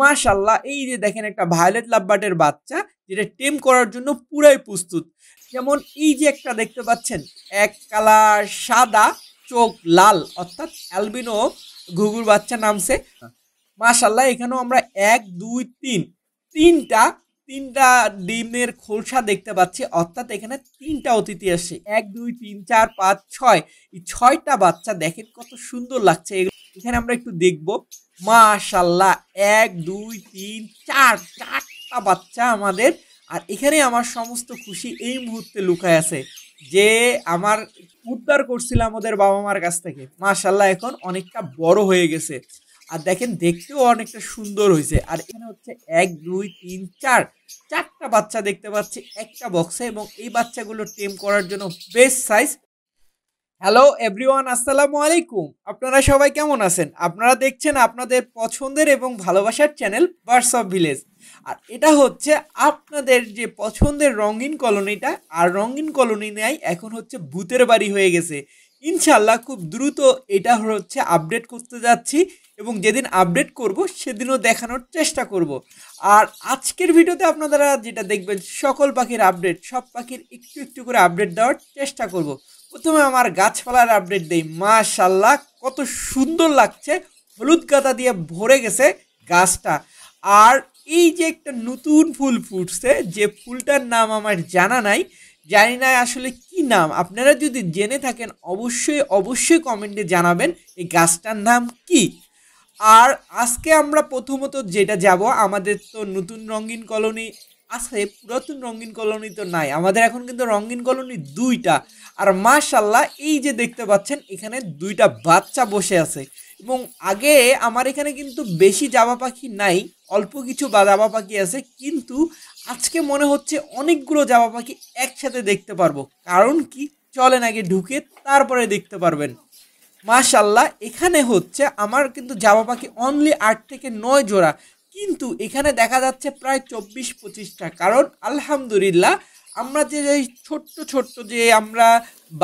মাশাআল্লাহ এই যে দেখেন একটা ভায়োলেট লাভবার্ডের বাচ্চা যেটা টেম করার জন্য পুরাই প্রস্তুত। যেমন এই যে একটা দেখতে পাচ্ছেন এক কালার সাদা চোখ লাল অর্থাৎ অ্যালবিনো ঘুঘুর বাচ্চা নামছে। মাশাআল্লাহ এখানেও আমরা ১ ২ ৩ তিনটা তিনটা ডিমের খোলসা দেখতে পাচ্ছি অর্থাৎ এখানে তিনটা অতিথি আসছে ১ ২ ৩ ৪ ৫ ৬ এই ৬টা বাচ্চা দেখেন কত সুন্দর লাগছে। এখানে আমরা একটু দেখব মাশাআল্লাহ ১ ২ ৩ ৪ চারটা বাচ্চা আমাদের। আর এখানে আমার সমস্ত খুশি এই মুহূর্তে লুকায় আছে যে আমার উদ্ধার করছিলাম ওদের বাবা মার কাছ থেকে। মাশাআল্লাহ এখন অনেকটা বড় হয়ে গেছে আর দেখেন দেখতেও অনেকটা সুন্দর হয়েছে। আর এখানে হচ্ছে ১ ২ ৩ ৪ চারটা বাচ্চা দেখতে পাচ্ছি একটা বক্সে এবং এই বাচ্চাগুলো টেম করার জন্য বেস্ট সাইজ। হ্যালো এভরিওয়ান, আসসালামু আলাইকুম। আপনারা সবাই কেমন আছেন? আপনারা দেখছেন আপনাদের পছন্দের এবং ভালোবাসার চ্যানেল বার্ডস অফ ভিলেজ। আর এটা হচ্ছে আপনাদের যে পছন্দের রঙিন কলোনিটা। আর রঙিন কলোনি নেই এখন হচ্ছে ভূতের বাড়ি হয়ে গেছে। ইনশাল্লাহ খুব দ্রুত এটা হচ্ছে আপডেট করতে যাচ্ছি এবং যেদিন আপডেট করব সেদিনও দেখানোর চেষ্টা করব। আর আজকের ভিডিওতে আপনারা যেটা দেখবেন সকল পাখির আপডেট, সব পাখির একটু একটু করে আপডেট দেওয়ার চেষ্টা করব। প্রথমে আমার গাছপালার আপডেট দেই। মাশাআল্লাহ কত সুন্দর লাগছে, হলুদ গাঁদা দিয়ে ভরে গেছে গাছটা। আর এই যে একটা নতুন ফুল ফুটছে, যে ফুলটার নাম আমার জানা নাই, জানি না আসলে কি নাম। আপনারা যদি জেনে থাকেন অবশ্যই অবশ্যই কমেন্টে জানাবেন এই গাছটার নাম কি। আর আজকে আমরা প্রথমত যেটা যাব, আমাদের তো নতুন রঙিন কলোনি আছে, পুরাতন রঙিন কলোনি তো নাই আমাদের, এখন কিন্তু রঙিন কলোনি দুইটা। আর মাশাআল্লাহ এই যে দেখতে পাচ্ছেন এখানে দুইটা বাচ্চা বসে আছে। এবং আগে আমার এখানে কিন্তু বেশি জাবা পাখি নাই, অল্প কিছু জাবা পাখি আছে, কিন্তু আজকে মনে হচ্ছে অনেকগুলো জাবা পাখি একসাথে দেখতে পারবো। কারণ কি, চলেন আগে ঢুকে তারপরে দেখতে পারবেন। মাশাআল্লাহ এখানে হচ্ছে আমার কিন্তু জাবা পাখি অনলি ৮ থেকে ৯ জোড়া, কিন্তু এখানে দেখা যাচ্ছে প্রায় ২৪-২৫টা। কারণ আলহামদুলিল্লাহ আমরা যে ছোট্ট ছোট্ট যে আমরা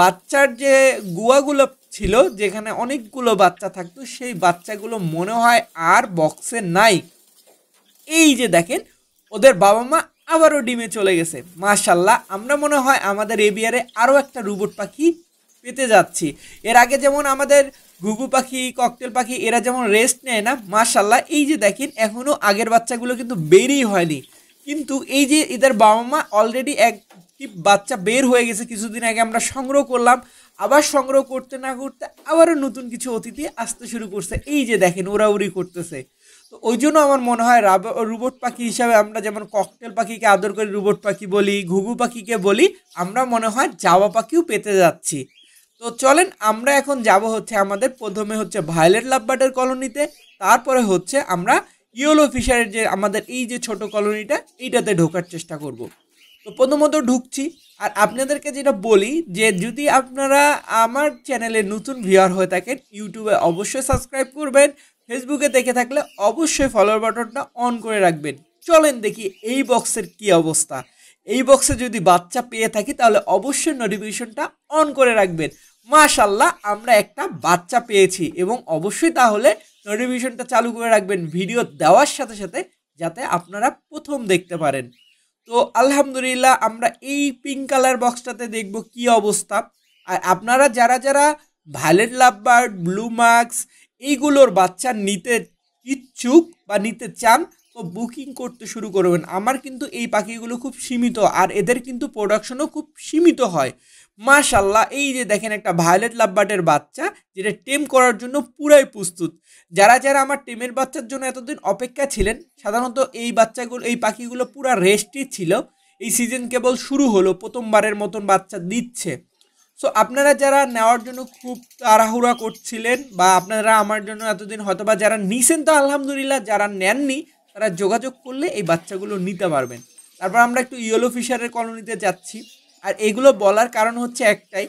বাচ্চার যে গুয়াগুলো ছিল, যেখানে অনেকগুলো বাচ্চা থাকতো, সেই বাচ্চাগুলো মনে হয় আর বক্সে নাই। এই যে দেখেন ওদের বাবা মা আবারও ডিমে চলে গেছে। মাশাআল্লাহ আমরা মনে হয় আমাদের এবিআরে আরও একটা রোবট পাখি পেতে যাচ্ছি। এর আগে যেমন আমাদের ঘুঘু পাখি, ককটেল পাখি এরা যেমন রেস্ট নেয় না, মাশাআল্লাহ এই যে দেখেন এখনও আগের বাচ্চাগুলো কিন্তু বেরই হয়নি, কিন্তু এই যে এদের বাবা মা অলরেডি একটি বাচ্চা বের হয়ে গেছে। কিছুদিন আগে আমরা সংগ্রহ করলাম, আবার সংগ্রহ করতে না করতে আবারও নতুন কিছু অতিথি আসতে শুরু করছে। এই যে দেখেন উড়াউড়ি করতেছে। তো ওই জন্য আমার মনে হয় রোবট পাখি হিসাবে আমরা যেমন ককটেল পাখিকে আদর করে রোবট পাখি বলি, ঘুঘু পাখিকে বলি, আমরা মনে হয় জাবা পাখিও পেতে যাচ্ছি। তো চলেন আমরা এখন যাব হচ্ছে আমাদের প্রথমে হচ্ছে ভায়োলেট লাভবার্ডের কলোনিতে, তারপরে হচ্ছে আমরা ইয়েলো ফিশারের যে আমাদের এই যে ছোট কলোনিটা এইটাতে ঢোকার চেষ্টা করব। তো প্রথমত ঢুকছি। আর আপনাদেরকে যেটা বলি যে যদি আপনারা আমার চ্যানেলে নতুন ভিউয়ার হয়ে থাকেন, ইউটিউবে অবশ্যই সাবস্ক্রাইব করবেন, ফেসবুকে দেখে থাকলে অবশ্যই ফলোয়ার বাটনটা অন করে রাখবেন। চলেন দেখি এই বক্সের কি অবস্থা। এই বক্সে যদি বাচ্চা পেয়ে থাকি তাহলে অবশ্যই নোটিফিকেশনটা অন করে রাখবেন। মাশাআল্লাহ আমরা একটা বাচ্চা পেয়েছি এবং অবশ্যই তাহলে নোটিফিকেশনটা চালু করে রাখবেন ভিডিও দেওয়ার সাথে সাথে, যাতে আপনারা প্রথম দেখতে পারেন। তো আলহামদুলিল্লাহ আমরা এই পিঙ্ক কালার বক্সটাতে দেখব কি অবস্থা। আর আপনারা যারা যারা ভায়োলেট লাভবার্ড, ব্লু মার্কস এইগুলোর বাচ্চা নিতে ইচ্ছুক বা নিতে চান, তো বুকিং করতে শুরু করবেন। আমার কিন্তু এই পাখিগুলো খুব সীমিত আর এদের কিন্তু প্রোডাকশনও খুব সীমিত হয়। মাশাআল্লাহ এই যে দেখেন একটা ভায়োলেট লাভবার্ডের বাচ্চা যেটা টেম করার জন্য পুরাই প্রস্তুত। যারা যারা আমার টেমের বাচ্চার জন্য এতদিন অপেক্ষা ছিলেন, সাধারণত এই বাচ্চাগুলো এই পাখিগুলো পুরা রেস্টই ছিল। এই সিজন কেবল শুরু হলো, প্রথমবারের মতন বাচ্চা দিচ্ছে। সো আপনারা যারা নেওয়ার জন্য খুব তাড়াহুড়া করছিলেন বা আপনারা আমার জন্য এতদিন হয়তো বা যারা নিছেন তো আলহামদুলিল্লাহ, যারা নেননি তারা যোগাযোগ করলে এই বাচ্চাগুলো নিতে পারবেন। তারপর আমরা একটু ইয়েলো ফিশারের কলোনিতে যাচ্ছি। আর এগুলো বলার কারণ হচ্ছে একটাই,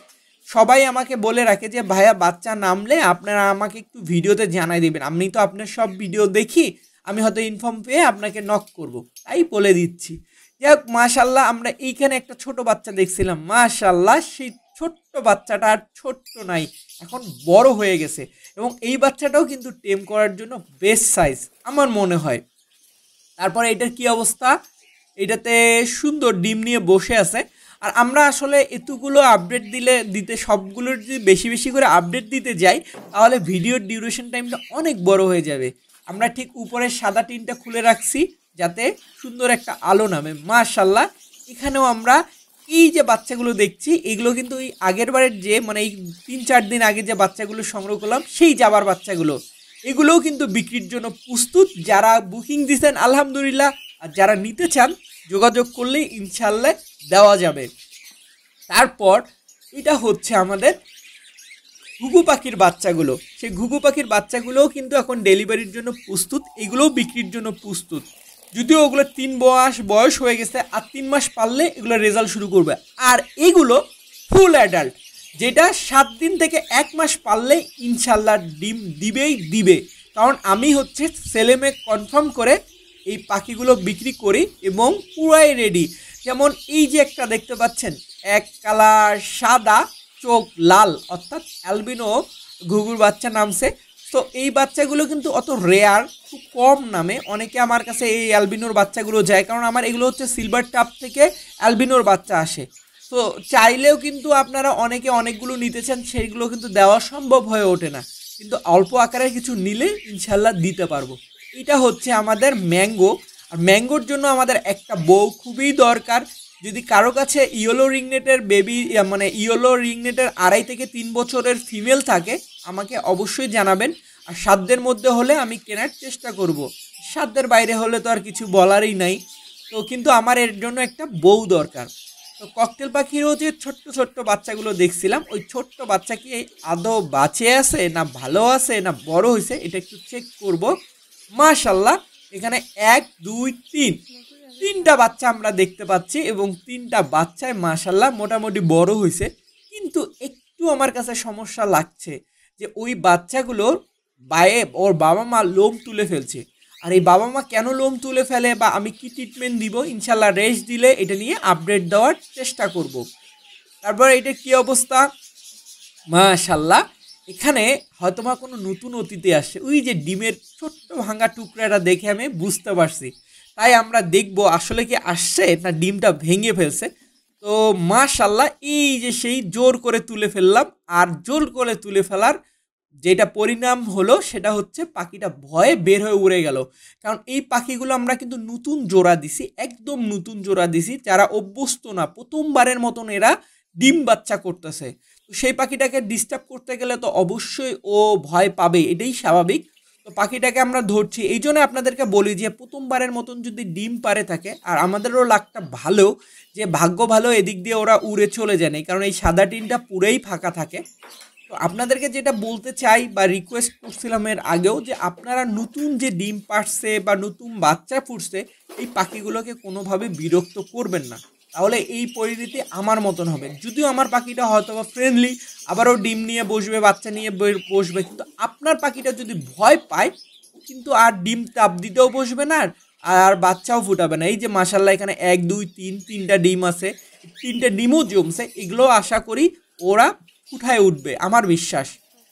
সবাই আমাকে বলে রাখে যে ভাইয়া বাচ্চা নামলে আপনারা আমাকে একটু ভিডিওতে জানাই দেবেন, আমি তো আপনার সব ভিডিও দেখি, আমি হয়তো ইনফর্ম পেয়ে আপনাকে নক করব, তাই বলে দিচ্ছি। যাই হোক মাশাআল্লাহ আমরা এইখানে একটা ছোট বাচ্চা দেখছিলাম। মাশাআল্লাহ সেই ছোট্ট বাচ্চাটা আর ছোট্ট নাই, এখন বড় হয়ে গেছে এবং এই বাচ্চাটাও কিন্তু টেম করার জন্য বেস্ট সাইজ আমার মনে হয়। তারপরে এটার কি অবস্থা, এটাতে সুন্দর ডিম নিয়ে বসে আছে। আর আমরা আসলে এতগুলো আপডেট দিতে সবগুলোর যদি বেশি বেশি করে আপডেট দিতে যাই তাহলে ভিডিওর ডিউরেশন টাইমটা অনেক বড় হয়ে যাবে। আমরা ঠিক উপরের সাদা টিনটা খুলে রাখছি যাতে সুন্দর একটা আলো নামে। মাশাল্লাহ, এখানেও আমরা এই যে বাচ্চাগুলো দেখছি এগুলো কিন্তু এই আগের বারের যে মানে এই 3-4 দিন আগে যে বাচ্চাগুলো সংগ্রহ করলাম সেই জাবার বাচ্চাগুলো, এগুলোও কিন্তু বিক্রির জন্য প্রস্তুত। যারা বুকিং দিয়েছেন আলহামদুলিল্লাহ, আর যারা নিতে চান যোগাযোগ করলেই ইনশাল্লাহ দেওয়া যাবে। তারপর এটা হচ্ছে আমাদের ঘুঘু পাখির বাচ্চাগুলো। সেই ঘুঘু পাখির বাচ্চাগুলোও কিন্তু এখন ডেলিভারির জন্য প্রস্তুত, এগুলোও বিক্রির জন্য প্রস্তুত। যদিও ওগুলো 3 মাস বয়স হয়ে গেছে, আর 3 মাস পারলে এগুলো রেজাল্ট শুরু করবে। আর এগুলো ফুল অ্যাডাল্ট, যেটা 7 দিন থেকে 1 মাস পারলে ইনশাল্লাহ ডিম দিবে। কারণ আমি হচ্ছে সেলেমে কনফার্ম করে এই পাখিগুলো বিক্রি করি এবং পুরাই রেডি। যেমন এই যে একটা দেখতে পাচ্ছেন, এক কালার সাদা চোখ লাল অর্থাৎ অ্যালবিনো ঘুঘুর বাচ্চা নামছে। তো এই বাচ্চাগুলো কিন্তু অত রেয়ার, খুব কম নামে। অনেকে আমার কাছে এই অ্যালবিনোর বাচ্চাগুলো যায়, কারণ আমার এগুলো হচ্ছে সিলভার টাপ থেকে অ্যালবিনোর বাচ্চা আসে। তো চাইলেও কিন্তু আপনারা অনেকে অনেকগুলো নিতে চান, সেইগুলো কিন্তু দেওয়া সম্ভব হয়ে ওঠে না, কিন্তু অল্প আকারের কিছু নিলে ইনশাল্লাহ দিতে পারবো। এটা হচ্ছে আমাদের ম্যাঙ্গো। আর ম্যাঙ্গোর জন্য আমাদের একটা বউ খুবই দরকার। যদি কারো কাছে ইয়েলো রিংনেটের বেবি মানে ইয়েলো রিংনেটের 2.5 থেকে 3 বছরের ফিমেল থাকে আমাকে অবশ্যই জানাবেন। আর সাধ্যের মধ্যে হলে আমি কেনার চেষ্টা করব, সাধ্যের বাইরে হলে তো আর কিছু বলারই নাই। তো কিন্তু আমার এর জন্য একটা বউ দরকার। তো ককটেল পাখিরও যে ছোট্ট ছোট্ট বাচ্চাগুলো দেখছিলাম, ওই ছোট্ট বাচ্চা কি আদৌ বাঁচে আছে না ভালো আছে না বড় হয়েছে এটা একটু চেক করব। মাশাল্লাহ, এখানে 1 2 3 3টা বাচ্চা আমরা দেখতে পাচ্ছি এবং 3টা বাচ্চায় মাশাল্লাহ মোটামুটি বড় হয়েছে। কিন্তু একটু আমার কাছে সমস্যা লাগছে যে ওই বাচ্চাগুলোর বায়ে ওর বাবা মা লোম তুলে ফেলছে। আর এই বাবা মা কেন লোম তুলে ফেলে বা আমি কি ট্রিটমেন্ট দিব, ইনশাল্লাহ রেস্ট দিলে এটা নিয়ে আপডেট দেওয়ার চেষ্টা করব। তারপর এটা কি অবস্থা, মাশাল্লাহ, এখানে হয়তোবা কোনো নতুন অতিথি আসছে। ওই যে ডিমের ছোট্ট ভাঙা টুকরাটা দেখে আমি বুঝতে পারছি, তাই আমরা দেখব আসলে কি আসছে না ডিমটা ভেঙে ফেলছে। তো মাশাল্লাহ, এই যে সেই জোর করে তুলে ফেললাম। আর জোর করে তুলে ফেলার যেটা পরিণাম হলো সেটা হচ্ছে পাখিটা ভয়ে বের হয়ে উড়ে গেল। কারণ এই পাখিগুলো আমরা কিন্তু নতুন জোড়া দিছি, একদম নতুন জোড়া দিছি, যারা অভ্যস্ত না, প্রথমবারের মতন এরা ডিম বাচ্চা করতেছে। তো সেই পাখিটাকে ডিস্টার্ব করতে গেলে তো অবশ্যই ও ভয় পাবে, এটাই স্বাভাবিক। তো পাখিটাকে আমরা ধরছি, এই জন্য আপনাদেরকে বলি যে প্রথমবারের মতন যদি ডিম পারে থাকে, আর আমাদেরও লাকটা ভালো যে ভাগ্য ভালো, এদিক দিয়ে ওরা উড়ে চলে যায় না, কারণ এই সাদা টিনটা পুরোই ফাঁকা থাকে। তো আপনাদেরকে যেটা বলতে চাই বা রিকোয়েস্ট করছিলাম এর আগেও, যে আপনারা নতুন যে ডিম পাড়ছে বা নতুন বাচ্চা ফুটছে এই পাখিগুলোকে কোনোভাবে বিরক্ত করবেন না, তাহলে এই পরিণতি আমার মতন হবে। যদিও আমার পাখিটা হয়তো বা ফ্রেন্ডলি, আবারও ডিম নিয়ে বসবে, বাচ্চা নিয়ে বসবে, কিন্তু আপনার পাখিটা যদি ভয় পায় কিন্তু আর ডিম তাপ দিতেও বসবে না আর বাচ্চাও ফুটাবে না। এই যে মাশাল্লাহ এখানে 1 2 3 3টা ডিম আছে, 3টে ডিমও জমছে, এগুলো আশা করি ওরা উঠায় উঠবে আমার বিশ্বাস,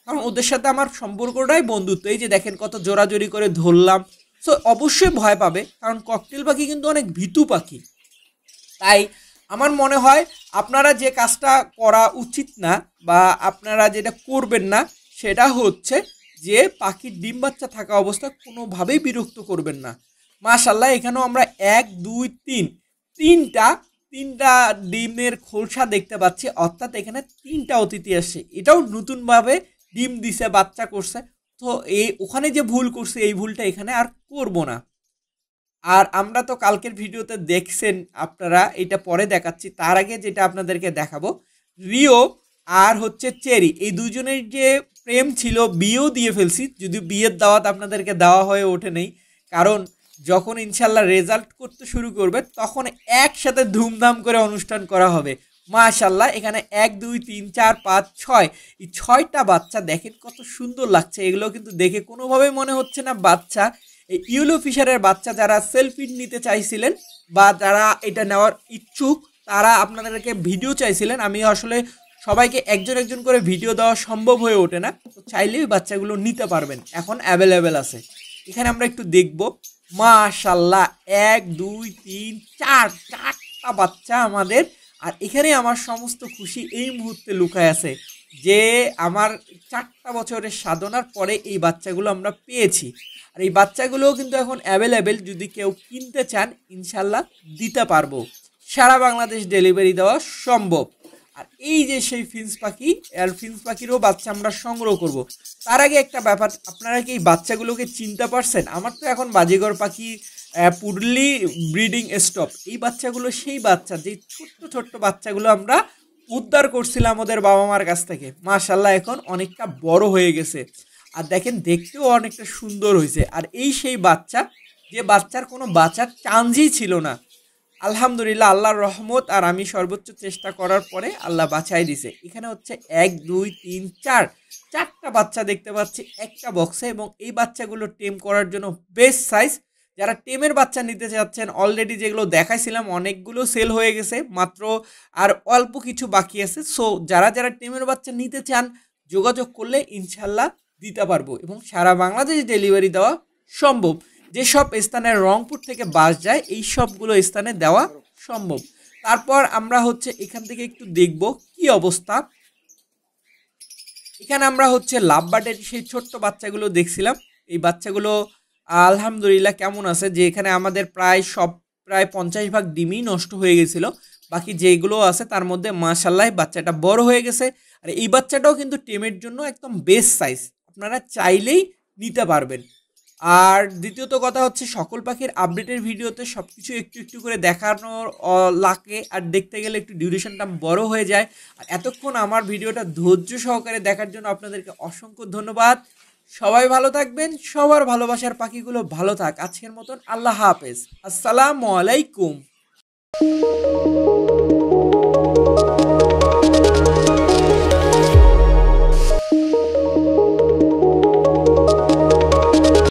কারণ ওদের সাথে আমার সম্পর্কটাই বন্ধুত্ব। এই যে দেখেন কত জোরাজোরি করে ধরলাম। সো অবশ্যই ভয় পাবে, কারণ ককটেল পাখি কিন্তু অনেক ভীতু পাখি। তাই আমার মনে হয় আপনারা যে কাজটা করা উচিত না বা আপনারা যেটা করবেন না সেটা হচ্ছে যে পাখির ডিম বাচ্চা থাকা অবস্থায় কোনোভাবেই বিরক্ত করবেন না। মাশাল্লাহ, এখানেও আমরা 1 2 3 তিনটা ডিমের খোলসা দেখতে পাচ্ছি, অর্থাৎ এখানে 3টা অতিথি আসছে, এটাও নতুনভাবে ডিম দিছে, বাচ্চা করছে। তো ওখানে যে ভুল করছে এই ভুলটা এখানে আর করব না। আর আমরা তো কালকের ভিডিওতে দেখছেন আপনারা, এটা পরে দেখাচ্ছি, তার আগে যেটা আপনাদেরকে দেখাবো, রিও আর হচ্ছে চেরি, এই দুজনের যে প্রেম ছিল বিয়েও দিয়ে ফেলছি, যদিও বিয়ের দাওয়াত আপনাদেরকে দেওয়া হয়ে ওঠে নেই, কারণ যখন ইনশাল্লাহ রেজাল্ট করতে শুরু করবে তখন একসাথে ধুমধাম করে অনুষ্ঠান করা হবে। মাশাল্লাহ, এখানে 1 2 3 4 5 6 এই 6টা বাচ্চা দেখেন কত সুন্দর লাগছে। এগুলো কিন্তু দেখে কোনোভাবেই মনে হচ্ছে না বাচ্চা। এই ইয়েলো ফিশারের বাচ্চা যারা সেলফি নিতে চাইছিলেন বা যারা এটা নেওয়ার ইচ্ছুক তারা আপনাদেরকে ভিডিও চাইছিলেন, আমি আসলে সবাইকে একজন একজন করে ভিডিও দেওয়া সম্ভব হয়ে ওঠে না, তো চাইলেই বাচ্চাগুলো নিতে পারবেন, এখন অ্যাভেলেবেল আছে। এখানে আমরা একটু দেখব মাশাল্লাহ ১ ২ ৩ ৪ চারটা বাচ্চা আমাদের। আর এখানে আমার সমস্ত খুশি এই মুহূর্তে লুকায় আছে যে আমার ৪টা বছরের সাধনার পরে এই বাচ্চাগুলো আমরা পেয়েছি। আর এই বাচ্চাগুলোও কিন্তু এখন অ্যাভেলেবেল, যদি কেউ কিনতে চান ইনশাল্লাহ দিতে পারবো, সারা বাংলাদেশ ডেলিভারি দেওয়া সম্ভব। আর এই যে সেই ফিন্স পাখি, আর ফিন্স পাখিরও বাচ্চা আমরা সংগ্রহ করব। তার আগে একটা ব্যাপার, আপনারা কি এই বাচ্চাগুলোকে চিনতে পারছেন? আমার তো এখন বাজিগর পাখি পুরলি ব্রিডিং স্টপ, এই বাচ্চাগুলো সেই বাচ্চা যে ছোট্ট ছোট্ট বাচ্চাগুলো আমরা উদ্ধার করছিলাম ওদের বাবা মার কাছ থেকে। মাশাল্লাহ এখন অনেকটা বড় হয়ে গেছে, আর দেখেন দেখতেও অনেকটা সুন্দর হয়েছে। আর এই সেই বাচ্চা যে বাচ্চার কোনো বাচ্চার চান্সই ছিল না, আলহামদুলিল্লাহ আল্লাহর রহমত আর আমি সর্বোচ্চ চেষ্টা করার পরে আল্লাহ বাঁচাই দিছে। এখানে হচ্ছে ১ ২ ৩ ৪ চারটা বাচ্চা দেখতে পাচ্ছি একটা বক্সে, এবং এই বাচ্চাগুলো টেম করার জন্য বেস্ট সাইজ। যারা টেমের বাচ্চা নিতে চাচ্ছেন, অলরেডি যেগুলো দেখাইছিলাম অনেকগুলো সেল হয়ে গেছে, মাত্র আর অল্প কিছু বাকি আছে। সো যারা যারা টেমের বাচ্চা নিতে চান যোগাযোগ করলে ইনশাল্লাহ দিতে পারবো, এবং সারা বাংলাদেশ ডেলিভারি দেওয়া সম্ভব। যেসব স্থানে রংপুর থেকে বাস যায় এই সবগুলো স্থানে দেওয়া সম্ভব। তারপর আমরা হচ্ছে এখান থেকে একটু দেখব কি অবস্থা। এখানে আমরা হচ্ছে লাভবার্ডের সেই ছোট্ট বাচ্চাগুলো দেখছিলাম, এই বাচ্চাগুলো আলহামদুলিল্লাহ কেমন আছে, যে এখানে আমাদের প্রায় 50 ভাগ ডিমই নষ্ট হয়ে গেছিল, বাকি যেগুলো আছে তার মধ্যে মাশাল্লাহ বাচ্চাটা বড় হয়ে গেছে। আর এই বাচ্চাটাও কিন্তু টেমের জন্য একদম বেস্ট সাইজ, আপনারা চাইলেই নিতে পারবেন। আর দ্বিতীয়ত কথা হচ্ছে সকল পাখির আপডেটের ভিডিওতে সব কিছু একটু একটু করে দেখানোর লাগে, আর দেখতে গেলে একটু ডিউরেশনটা বড় হয়ে যায়। আর এতক্ষণ আমার ভিডিওটা ধৈর্য সহকারে দেখার জন্য আপনাদেরকে অসংখ্য ধন্যবাদ। সবাই ভালো থাকবেন, সবার ভালোবাসার পাখিগুলো ভালো থাক। আজকের মতন আল্লাহ হাফেজ, আসসালামু আলাইকুম।